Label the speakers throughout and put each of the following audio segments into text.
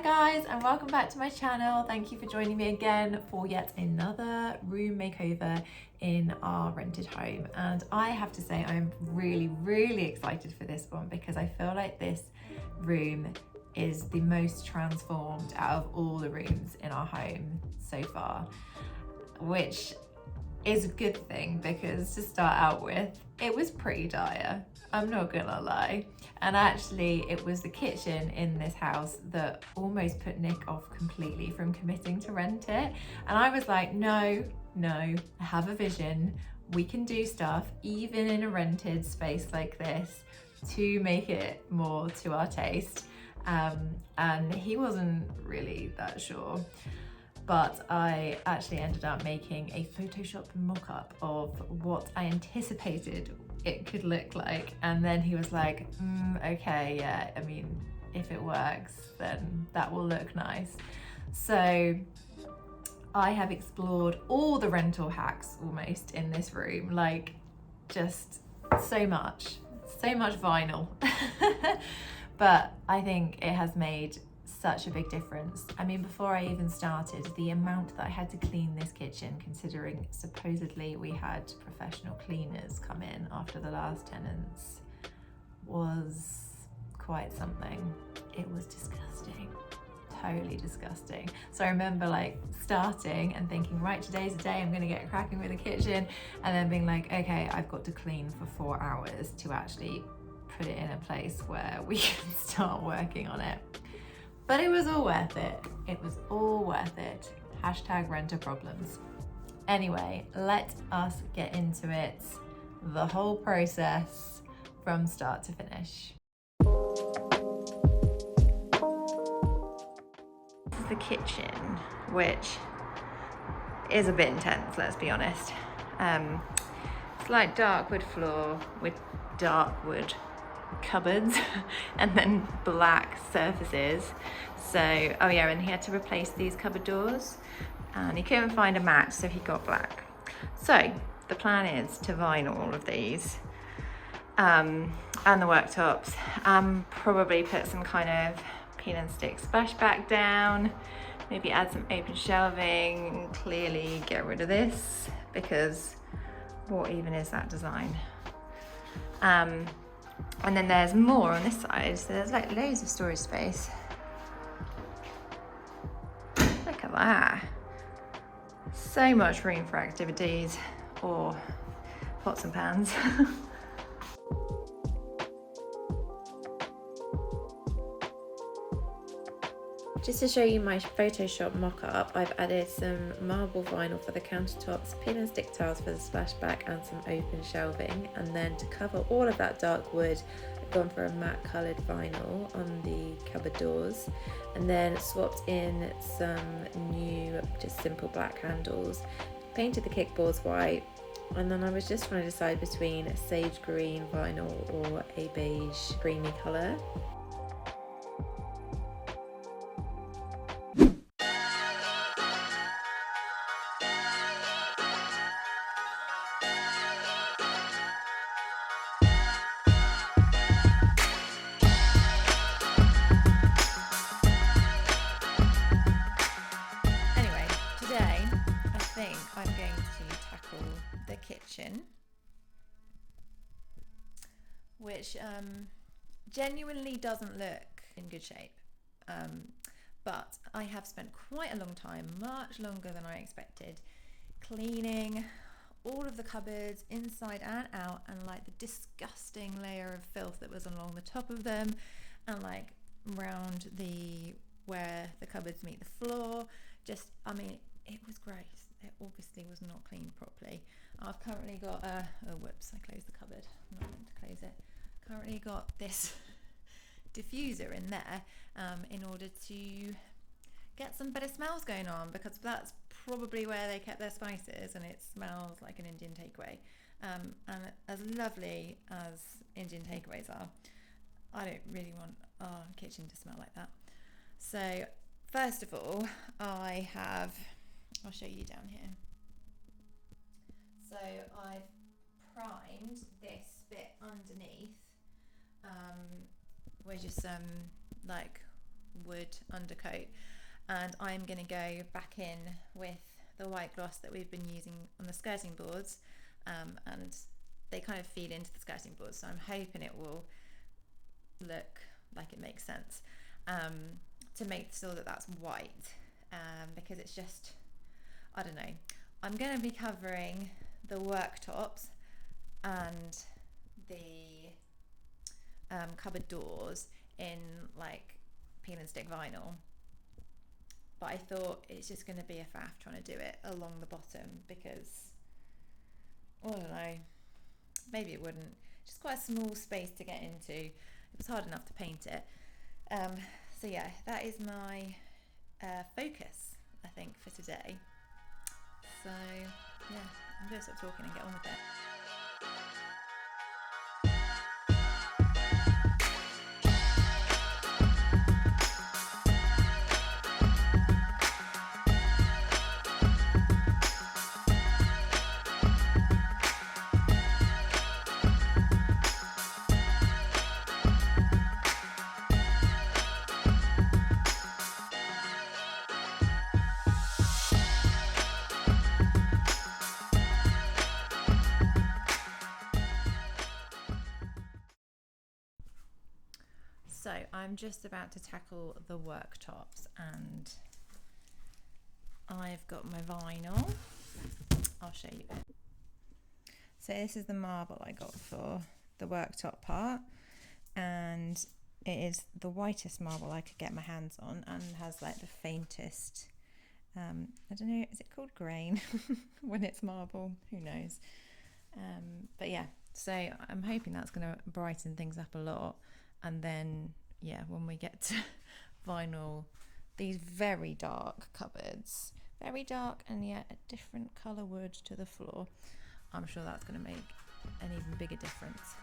Speaker 1: guys, and welcome back to my channel. Thank you for joining me again for yet another room makeover in our rented home. And I have to say I'm really excited for this one because I feel like this room is the most transformed out of all the rooms in our home so far, which is a good thing because to start out with, it was pretty dire. I'm not gonna lie. And actually it was the kitchen in this house that almost put Nick off completely from committing to rent it. And I was like, no, I have a vision. We can do stuff even in a rented space like this to make it more to our taste. And he wasn't really that sure. But I actually ended up making a Photoshop mock-up of what I anticipated it could look like. And then he was like, okay, yeah, I mean, if it works, then that will look nice. So I have explored all the rental hacks almost in this room, like just so much vinyl. But I think it has made such a big difference. I mean, before I even started, the amount that I had to clean this kitchen, considering supposedly we had professional cleaners come in after the last tenants, was quite something. It was disgusting, totally disgusting. So I remember like starting and thinking, right, today's the day I'm gonna get cracking with the kitchen, and then being like, okay, I've got to clean for 4 hours to actually put it in a place where we can start working on it. But it was all worth it. It was all worth it. Hashtag renter problems. Anyway, let us get into it. The whole process from start to finish. This is the kitchen, which is a bit intense, let's be honest. It's like dark wood floor with dark wood cupboards and then black surfaces. So, oh yeah, and he had to replace these cupboard doors and he couldn't find a match, so he got black. So the plan is to vinyl all of these and the worktops, probably put some kind of peel and stick splashback down, maybe add some open shelving, clearly get rid of this because what even is that design? And then there's more on this side, so there's like loads of storage space. Look at that. So much room for activities or pots and pans. Just to show you my Photoshop mock-up, I've added some marble vinyl for the countertops, pin and stick tiles for the splashback, and some open shelving. And then to cover all of that dark wood, I've gone for a matte coloured vinyl on the cupboard doors, and then swapped in some new, just simple black handles, painted the kickboards white, and then I was just trying to decide between a sage green vinyl or a beige creamy colour. I'm going to tackle the kitchen, which genuinely doesn't look in good shape, but I have spent quite a long time, much longer than I expected, cleaning all of the cupboards inside and out, and like the disgusting layer of filth that was along the top of them and like round where the cupboards meet the floor. Just, I mean, it was gross. It obviously was not cleaned properly. I've currently got oh whoops, I closed the cupboard. I'm not meant to close it. Currently got this diffuser in there in order to get some better smells going on, because that's probably where they kept their spices and it smells like an Indian takeaway. And as lovely as Indian takeaways are, I don't really want our kitchen to smell like that. So first of all, I'll show you down here. So I've primed this bit underneath with just some like wood undercoat, and I'm going to go back in with the white gloss that we've been using on the skirting boards, and they kind of feed into the skirting boards, so I'm hoping it will look like it makes sense, to make sure that that's white, because it's just, I don't know, I'm going to be covering the worktops and the cupboard doors in like peel and stick vinyl, but I thought it's just going to be a faff trying to do it along the bottom, because I don't know, maybe it wouldn't, just quite a small space to get into. It was hard enough to paint it. So yeah, that is my focus, I think, for today. So yeah, I'm going to stop talking and get on with it. So I'm just about to tackle the worktops, and I've got my vinyl. I'll show you it. So this is the marble I got for the worktop part, and it is the whitest marble I could get my hands on, and has like the faintest, I don't know, is it called grain when it's marble? Who knows? But yeah, so I'm hoping that's going to brighten things up a lot. And then, yeah, when we get to vinyl, these very dark cupboards, very dark and yet a different colour wood to the floor, I'm sure that's going to make an even bigger difference.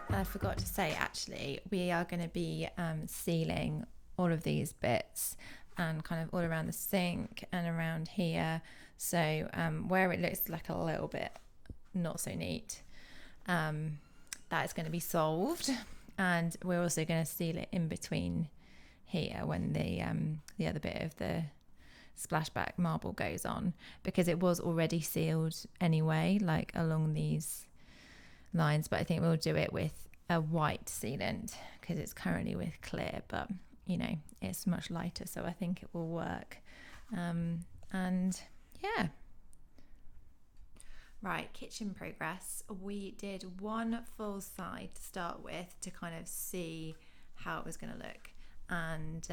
Speaker 1: I forgot to say, actually, we are going to be sealing all of these bits, and kind of all around the sink and around here. So where it looks like a little bit not so neat, that is going to be solved. And we're also going to seal it in between here when the other bit of the splashback marble goes on, because it was already sealed anyway, like along these lines. But I think we'll do it with a white sealant, because it's currently with clear, but you know, it's much lighter, so I think it will work. And yeah. Right, kitchen progress. We did one full side to start with to kind of see how it was going to look, and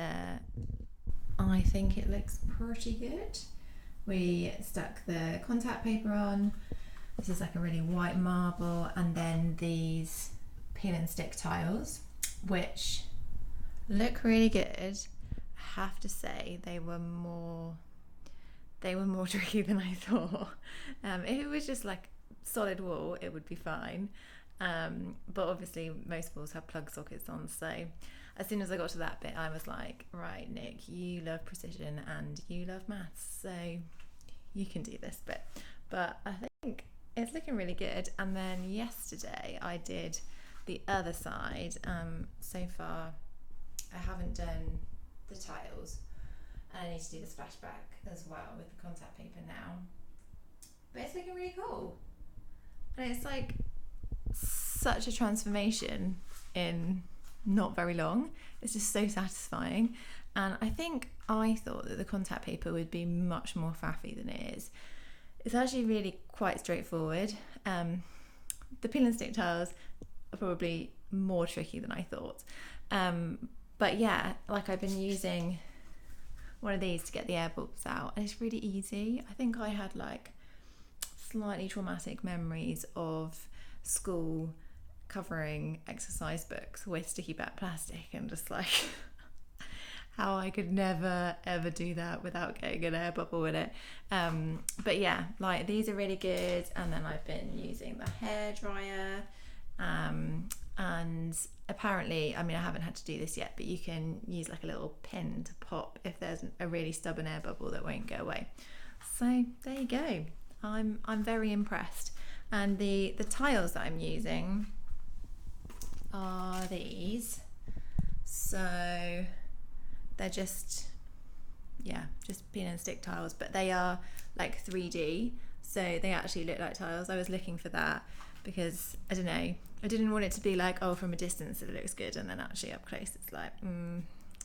Speaker 1: I think it looks pretty good. We stuck the contact paper on. This is like a really white marble, and then these peel and stick tiles, which look really good. I have to say they were more tricky than I thought. If it was just like solid wall, it would be fine. But obviously most walls have plug sockets on, so as soon as I got to that bit, I was like, right, Nick, you love precision and you love maths, so you can do this bit. But I think it's looking really good. And then yesterday I did the other side. So far I haven't done the tiles, and I need to do the splashback as well with the contact paper now, but it's looking really cool, and it's like such a transformation in not very long. It's just so satisfying, and I thought that the contact paper would be much more faffy than it is. It's actually really quite straightforward. The peel and stick tiles are probably more tricky than I thought, but yeah, like I've been using one of these to get the air bubbles out, and it's really easy. I think I had like
Speaker 2: slightly traumatic memories of school covering exercise books with sticky back plastic, and just like how I could never ever do that without getting an air bubble in it. But yeah, like these are really good. And then I've been using the hair dryer, and apparently, I mean, I haven't had to do this yet, but you can use like a little pin to pop if there's a really stubborn air bubble that won't go away. So there you go. I'm very impressed. And the tiles that I'm using are these. So they're just pin and stick tiles, but they are like 3D, so they actually look like tiles. I was looking for that because I don't know, I didn't want it to be like, oh, from a distance it looks good, and then actually up close it's like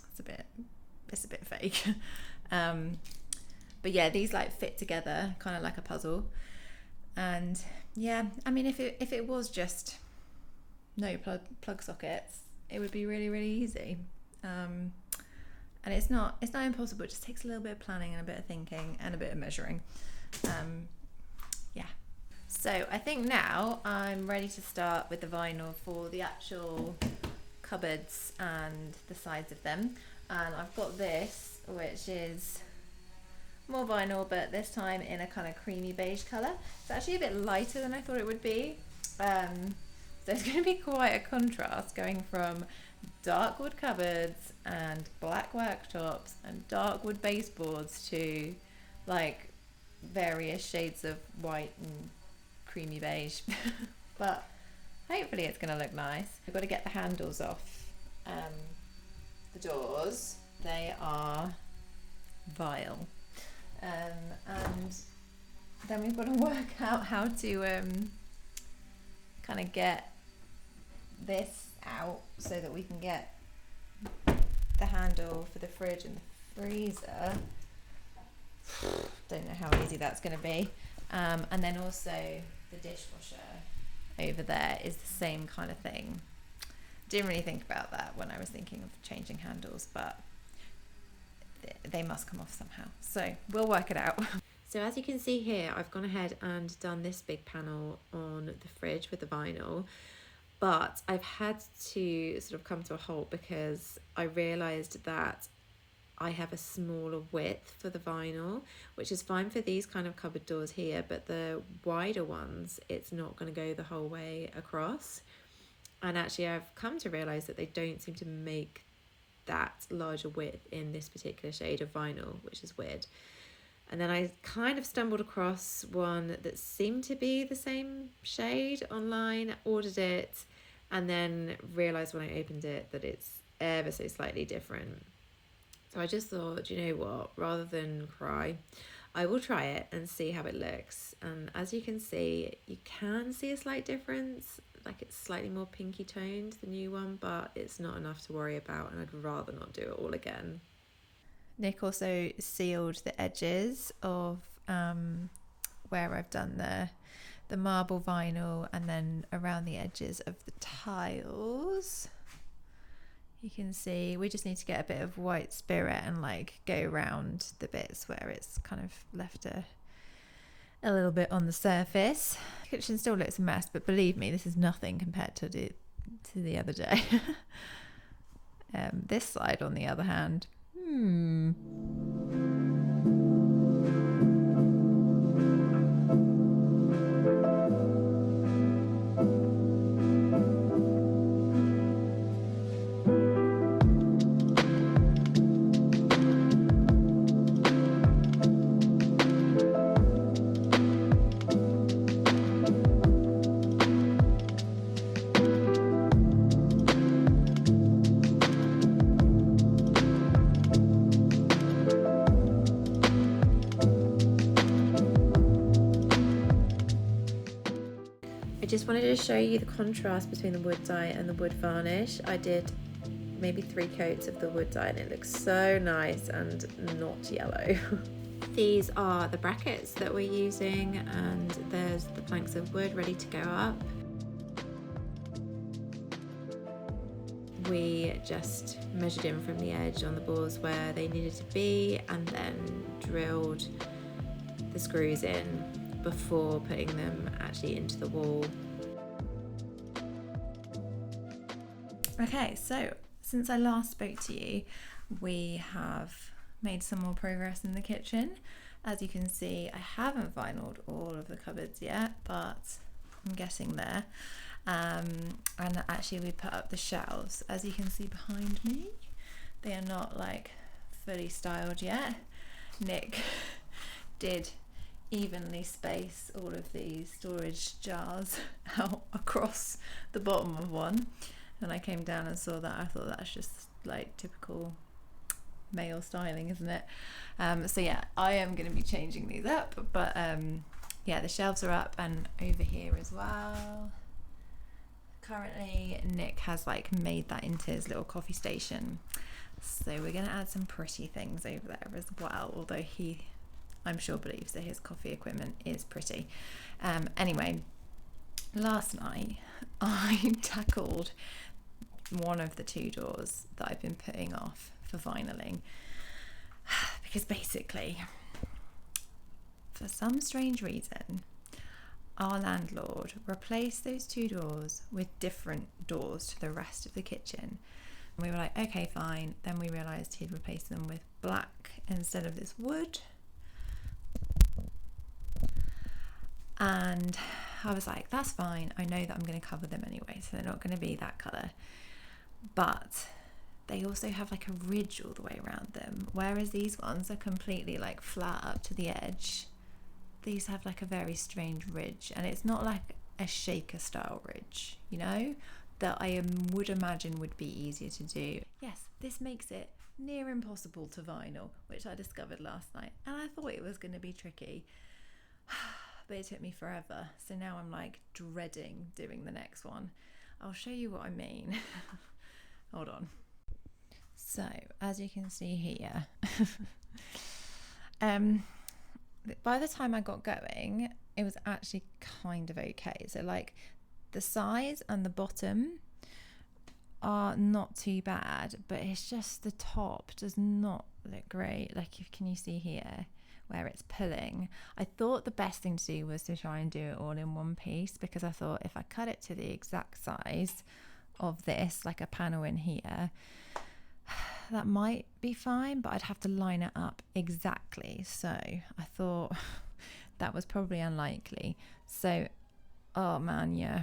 Speaker 2: it's a bit fake. But yeah, these like fit together kind of like a puzzle. And yeah, I mean, if it was just no plug sockets, it would be really, really easy. And it's not impossible. It just takes a little bit of planning and a bit of thinking and a bit of measuring. Yeah. So I think now I'm ready to start with the vinyl for the actual cupboards and the sides of them. And I've got this, which is more vinyl, but this time in a kind of creamy beige colour. It's actually a bit lighter than I thought it would be. So it's going to be quite a contrast going from dark wood cupboards and black worktops and dark wood baseboards to like various shades of white and creamy beige. But hopefully it's going to look nice. We've got to get the handles off the doors. They are vile. And then we've got to work out how to kind of get this out so that we can get the handle for the fridge and the freezer. Don't know how easy that's going to be. And then also the dishwasher over there is the same kind of thing. Didn't really think about that when I was thinking of changing handles, but they must come off somehow. So we'll work it out. So as you can see here, I've gone ahead and done this big panel on the fridge with the vinyl, but I've had to sort of come to a halt because I realised that I have a smaller width for the vinyl, which is fine for these kind of cupboard doors here, but the wider ones, it's not going to go the whole way across. And actually I've come to realise that they don't seem to make that larger width in this particular shade of vinyl, which is weird. And then I kind of stumbled across one that seemed to be the same shade online, ordered it, and then realised when I opened it that it's ever so slightly different. So I just thought, you know what, rather than cry, I will try it and see how it looks. And as you can see, you can see a slight difference, like it's slightly more pinky toned, the new one, but it's not enough to worry about, and I'd rather not do it all again. Nick also sealed the edges of where I've done the marble vinyl, and then around the edges of the tiles. You can see we just need to get a bit of white spirit and like go around the bits where it's kind of left a little bit on the surface. The kitchen still looks a mess, but believe me, this is nothing compared to the other day. This side, on the other hand, I just wanted to show you the contrast between the wood dye and the wood varnish. I did maybe 3 coats of the wood dye and it looks so nice and not yellow. These are the brackets that we're using, and there's the planks of wood ready to go up. We just measured in from the edge on the boards where they needed to be, and then drilled the screws in before putting them actually into the wall. Okay, so since I last spoke to you, we have made some more progress in the kitchen. As you can see, I haven't vinyled all of the cupboards yet, but I'm getting there. And actually we put up the shelves. As you can see behind me, they are not like fully styled yet. Nick did evenly space all of these storage jars out across the bottom of one. And I came down and saw that. I thought that's just like typical male styling, isn't it? So yeah, I am going to be changing these up, but yeah, the shelves are up and over here as well. Currently Nick has like made that into his little coffee station, so we're going to add some pretty things over there as well, although he, I'm sure, believes that his coffee equipment is pretty. Anyway, last night I tackled one of the two doors that I've been putting off for vinyling, because basically, for some strange reason, our landlord replaced those two doors with different doors to the rest of the kitchen. And we were like, okay, fine. Then we realised he'd replaced them with black instead of this wood. And I was like, that's fine. I know that I'm going to cover them anyway, so they're not going to be that colour. But they also have like a ridge all the way around them, whereas these ones are completely like flat up to the edge. These have like a very strange ridge, and it's not like a shaker style ridge, you know, that I would imagine would be easier to do. Yes, this makes it near impossible to vinyl, which I discovered last night, and I thought it was going to be tricky. But it took me forever, so now I'm like dreading doing the next one. I'll show you what I mean. Hold on. So as you can see here, by the time I got going, it was actually kind of okay. So like the sides and the bottom are not too bad, but it's just the top does not look great. Like, can you see here where it's pulling? I thought the best thing to do was to try and do it all in one piece, because I thought if I cut it to the exact size of this, like a panel in here, that might be fine, but I'd have to line it up exactly. So I thought that was probably unlikely. So, oh man, yeah,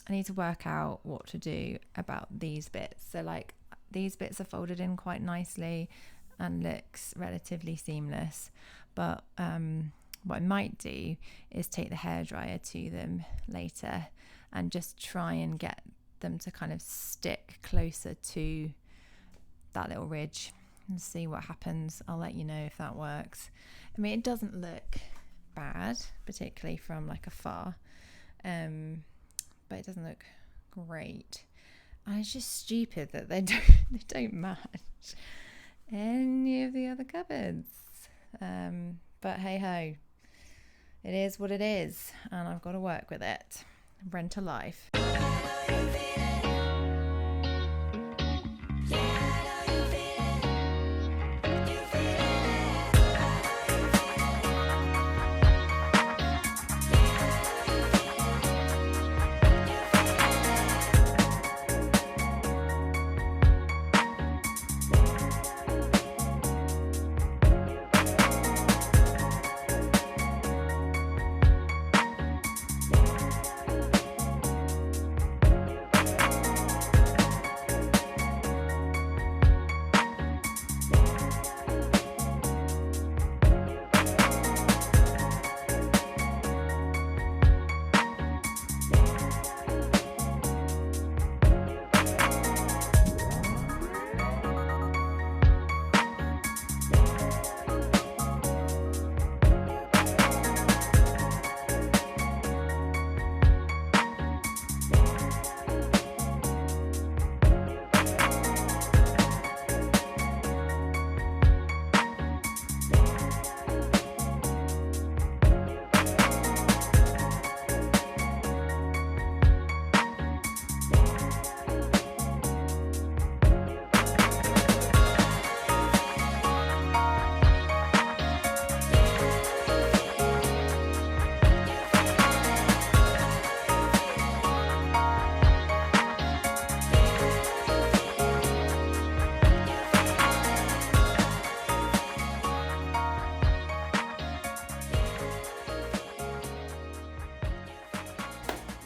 Speaker 2: I need to work out what to do about these bits. So like these bits are folded in quite nicely and looks relatively seamless, but what I might do is take the hairdryer to them later and just try and get them to kind of stick closer to that little ridge and see what happens. I'll let you know if that works. I mean, it doesn't look bad, particularly from like afar, but it doesn't look great. And it's just stupid that they don't match any of the other cupboards. But hey ho, it is what it is, and I've got to work with it. Rent a life.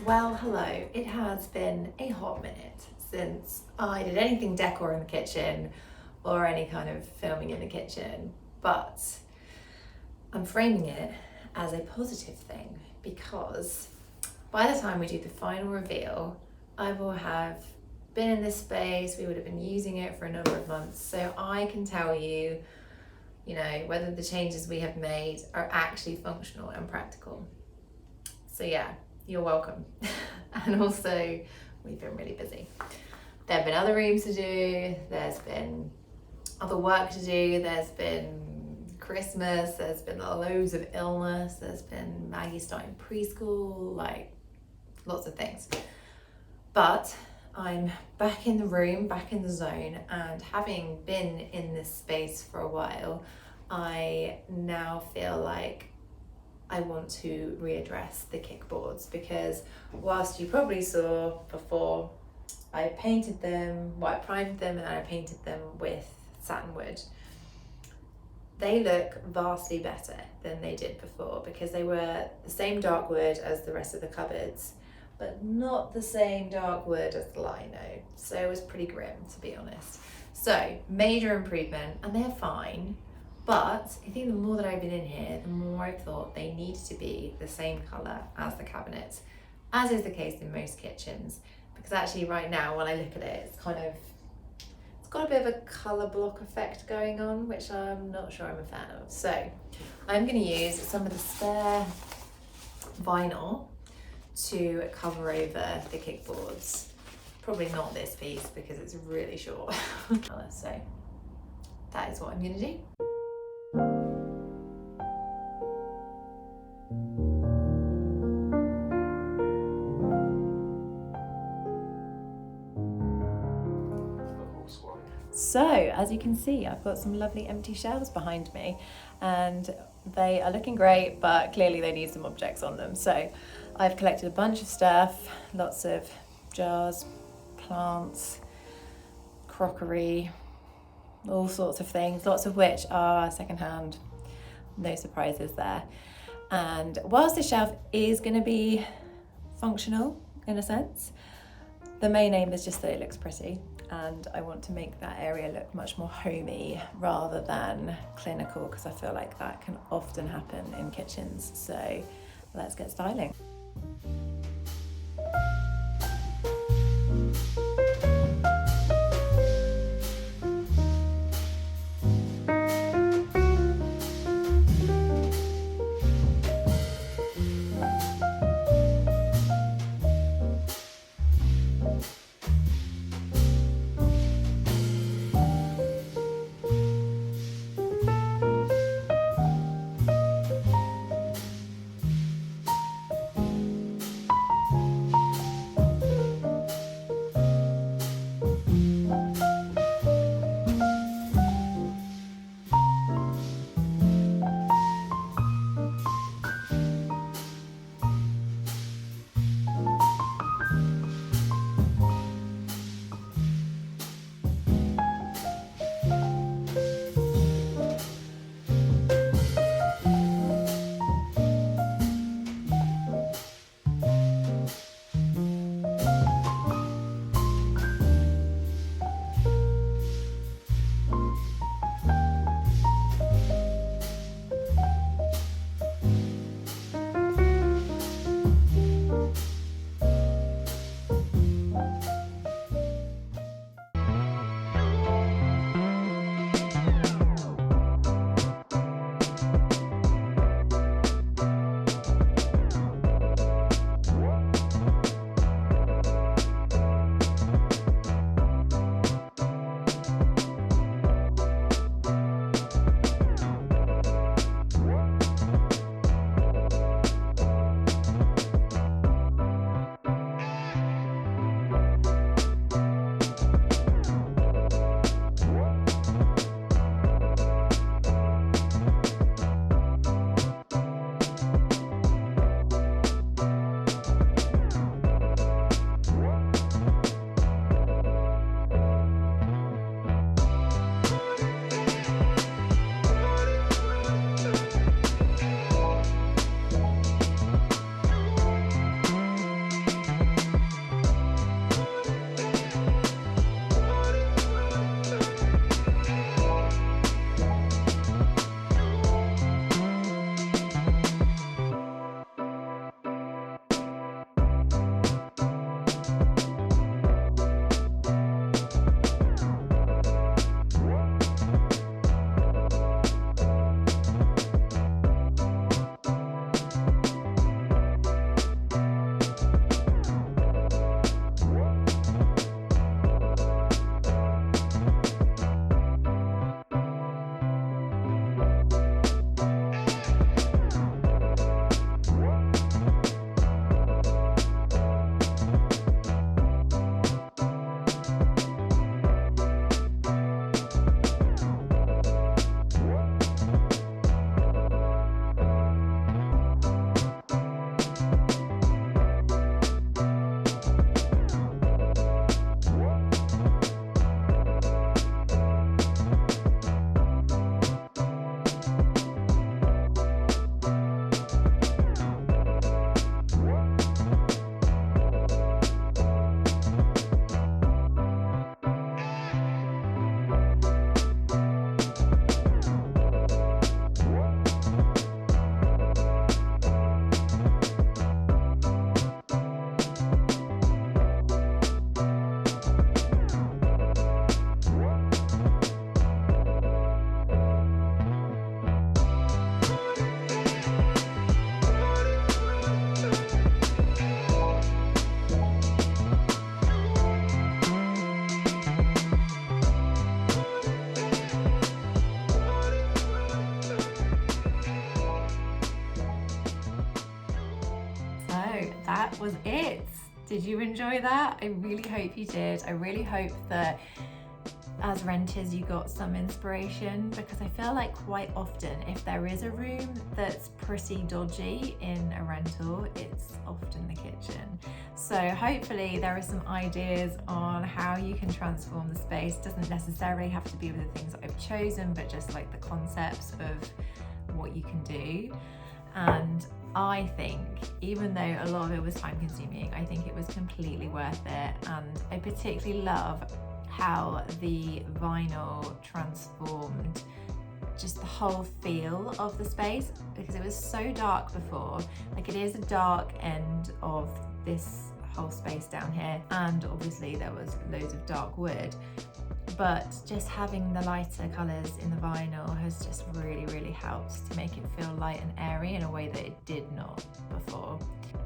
Speaker 1: Well, hello. It has been a hot minute since I did anything decor in the kitchen or any kind of filming in the kitchen, but I'm framing it as a positive thing because by the time we do the final reveal, I will have been in this space, we would have been using it for a number of months, so I can tell you, whether the changes we have made are actually functional and practical. So yeah, you're welcome. And also, we've been really busy. There have been other rooms to do, there's been other work to do, there's been Christmas, there's been loads of illness, there's been Maggie starting preschool, like lots of things. But I'm back in the room, back in the zone, and having been in this space for a while, I now feel like I want to readdress the kickboards, because whilst you probably saw before, I painted them, I primed them and I painted them with satin wood. They look vastly better than they did before because they were the same dark wood as the rest of the cupboards, but not the same dark wood as the lino. So it was pretty grim, to be honest. So major improvement, and they're fine. But I think the more that I've been in here, the more I've thought they need to be the same colour as the cabinets, as is the case in most kitchens. Because actually right now, when I look at it, it's got a bit of a colour block effect going on, which I'm not sure I'm a fan of. So I'm going to use some of the spare vinyl to cover over the kickboards. Probably not this piece because it's really short. So that is what I'm going to do. So as you can see, I've got some lovely empty shelves behind me and they are looking great, but clearly they need some objects on them. So I've collected a bunch of stuff, lots of jars, plants, crockery, all sorts of things, lots of which are secondhand, no surprises there. And whilst the shelf is going to be functional in a sense, the main aim is just that it looks pretty, and I want to make that area look much more homey rather than clinical, because I feel like that can often happen in kitchens. So let's get styling. that was it. Did you enjoy that? I really hope you did. I really hope that as renters you got some inspiration, because I feel like quite often if there is a room that's pretty dodgy in a rental, it's often the kitchen. So hopefully there are some ideas on how you can transform the space. Doesn't necessarily have to be with the things that I've chosen, but just like the concepts of what you can do. And I think, even though a lot of it was time consuming, I think it was completely worth it. And I particularly love how the vinyl transformed just the whole feel of the space, because it was so dark before. Like, it is a dark end of this whole space down here, and obviously there was loads of dark wood, but just having the lighter colours in the vinyl has just really helped to make it feel light and airy in a way that it did not before.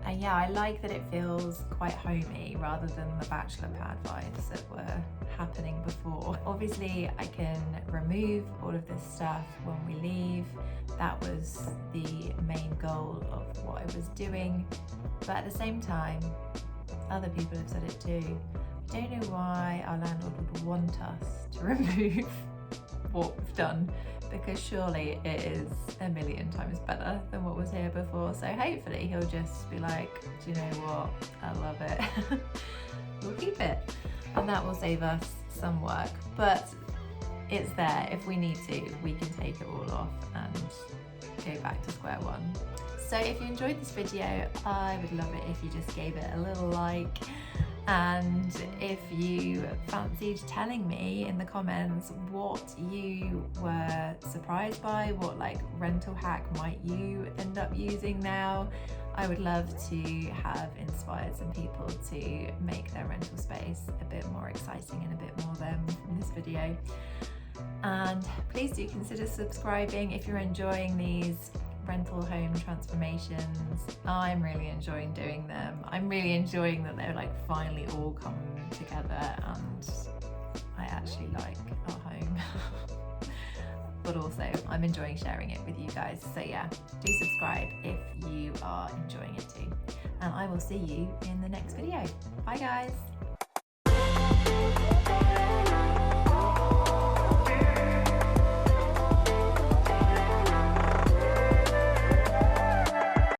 Speaker 1: And yeah, I like that it feels quite homey rather than the bachelor pad vibes that were happening before. Obviously I can remove all of this stuff when we leave. That was the main goal of what I was doing, but at the same time other people have said it too. I don't know why our landlord would want us to remove what we've done, because surely it is a million times better than what was here before. So hopefully he'll just be like, do you know what, I love it. We'll keep it, and that will save us some work, but it's there. If we need to, we can take it all off and go back to square one. So if you enjoyed this video, I would love it if you just gave it a little like. And if you fancied telling me in the comments what you were surprised by, what like rental hack might you end up using now, I would love to have inspired some people to make their rental space a bit more exciting and a bit more them from this video. And please do consider subscribing if you're enjoying these rental home transformations. I'm really enjoying doing them. I'm really enjoying that they're like finally all come together, and I actually like our home. But also I'm enjoying sharing it with you guys. So yeah, do subscribe if you are enjoying it too. And I will see you in the next video. Bye guys.